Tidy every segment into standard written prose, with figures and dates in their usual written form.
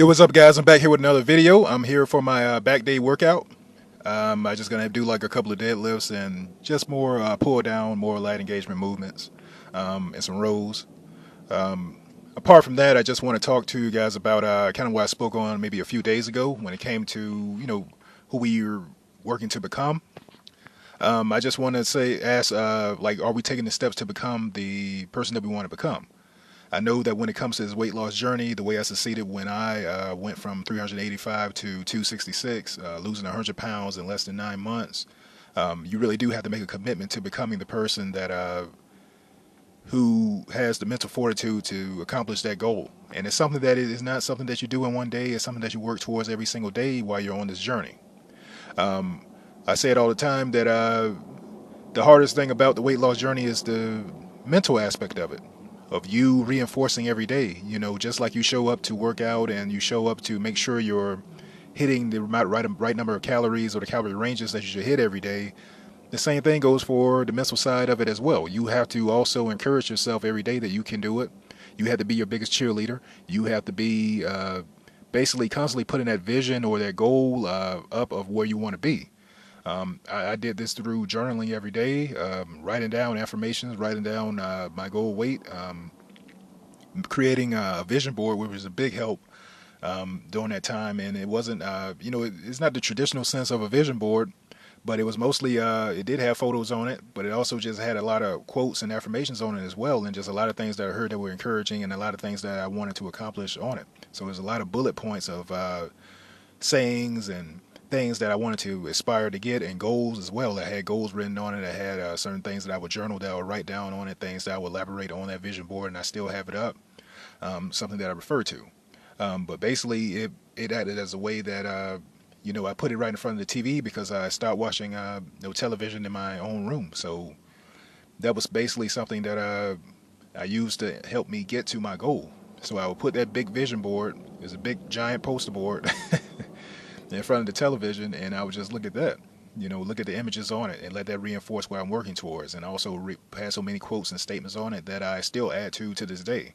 Yo, what's up, guys? I'm back here with another video. I'm here for my back day workout. I just gonna do like a couple of deadlifts and just more pull down, more light engagement movements, and some rows. Um, Apart from that, I just want to talk to you guys about kind of what I spoke on maybe a few days ago when it came to who we're working to become. I just want to ask, like, are we taking the steps to become the person that we want to become? I know that when it comes to this weight loss journey, the way I succeeded when I went from 385 to 266, losing 100 pounds in less than 9 months, you really do have to make a commitment to becoming the person that who has the mental fortitude to accomplish that goal. And it's something that is not something that you do in one day. It's something that you work towards every single day while you're on this journey. Um, I say it all the time that the hardest thing about the weight loss journey is the mental aspect of you reinforcing every day. Just like you show up to work out and you show up to make sure you're hitting the right number of calories or the calorie ranges that you should hit every day. The same thing goes for the mental side of it as well. You have to also encourage yourself every day that you can do it. You have to be your biggest cheerleader. You have to be basically constantly putting that vision or that goal up of where you want to be. I did this through journaling every day, writing down affirmations, writing down my goal weight, creating a vision board, which was a big help during that time. And it wasn't, it's not the traditional sense of a vision board, but it was mostly, it did have photos on it, but it also just had a lot of quotes and affirmations on it as well, and just a lot of things that I heard that were encouraging and a lot of things that I wanted to accomplish on it. So there's a lot of bullet points of sayings and things that I wanted to aspire to get, and goals as well. I had goals written on it. I had certain things that I would journal, that I would write down on it, things that I would elaborate on that vision board, and I still have it up, something that I refer to. But basically, it acted as a way that I put it right in front of the TV because I stopped watching television in my own room. So that was basically something that I used to help me get to my goal. So I would put that big vision board, there's a big giant poster board in front of the television, and I would just look at that. Look at the images on it and let that reinforce what I'm working towards. And also had so many quotes and statements on it that I still add to this day.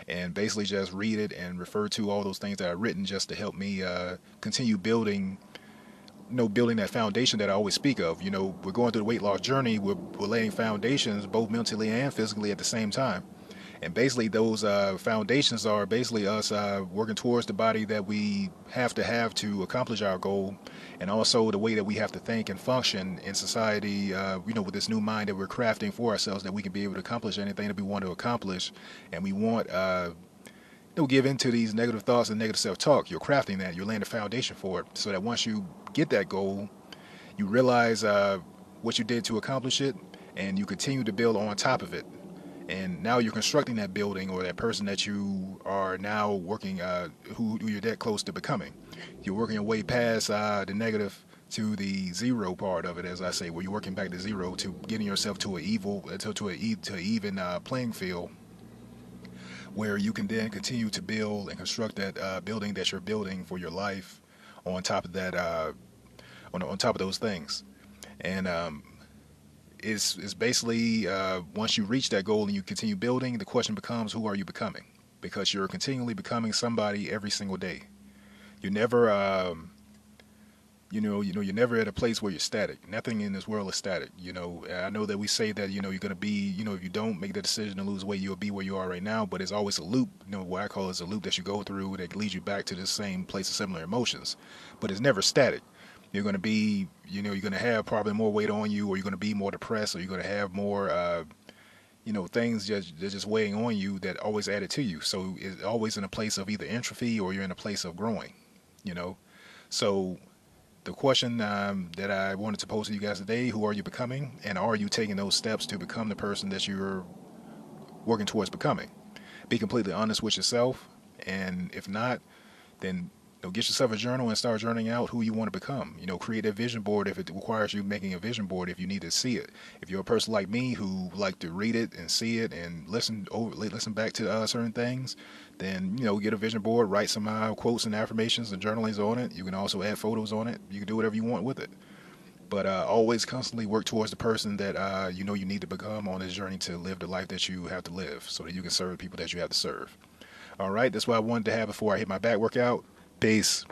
And basically just read it and refer to all those things that I've written just to help me continue building, building that foundation that I always speak of. We're going through the weight loss journey. We're laying foundations both mentally and physically at the same time. And basically those foundations are basically us working towards the body that we have to accomplish our goal, and also the way that we have to think and function in society, with this new mind that we're crafting for ourselves, that we can be able to accomplish anything that we want to accomplish. And we want give into these negative thoughts and negative self-talk. You're crafting that. You're laying the foundation for it, so that once you get that goal, you realize what you did to accomplish it, and you continue to build on top of it. And now you're constructing that building or that person that you are now working, who you're that close to becoming. You're working your way past the negative to the zero part of it, as I say, where you're working back to zero to getting yourself to an even playing field, where you can then continue to build and construct that building that you're building for your life on top of that, on top of those things. And is basically once you reach that goal and you continue building, the question becomes, who are you becoming? Because you're continually becoming somebody every single day. You're never, you're never at a place where you're static. Nothing in this world is static. I know that we say that you're gonna be, if you don't make the decision to lose weight, you'll be where you are right now. But it's always a loop. What I call is a loop that you go through that leads you back to the same place of similar emotions. But it's never static. You're going to be, you're going to have probably more weight on you, or you're going to be more depressed, or you're going to have more, things just weighing on you that always added to you. So it's always in a place of either entropy or you're in a place of growing, So the question that I wanted to pose to you guys today, who are you becoming? And are you taking those steps to become the person that you're working towards becoming? Be completely honest with yourself. And if not, then get yourself a journal and start journaling out who you want to become. Create a vision board if it requires you making a vision board, if you need to see it. If you're a person like me who like to read it and see it and listen back to certain things, then get a vision board, write some quotes and affirmations and journalings on it. You can also add photos on it. You can do whatever you want with it. But always constantly work towards the person that you need to become on this journey to live the life that you have to live, so that you can serve people that you have to serve. All right, that's what I wanted to have before I hit my back workout. Peace.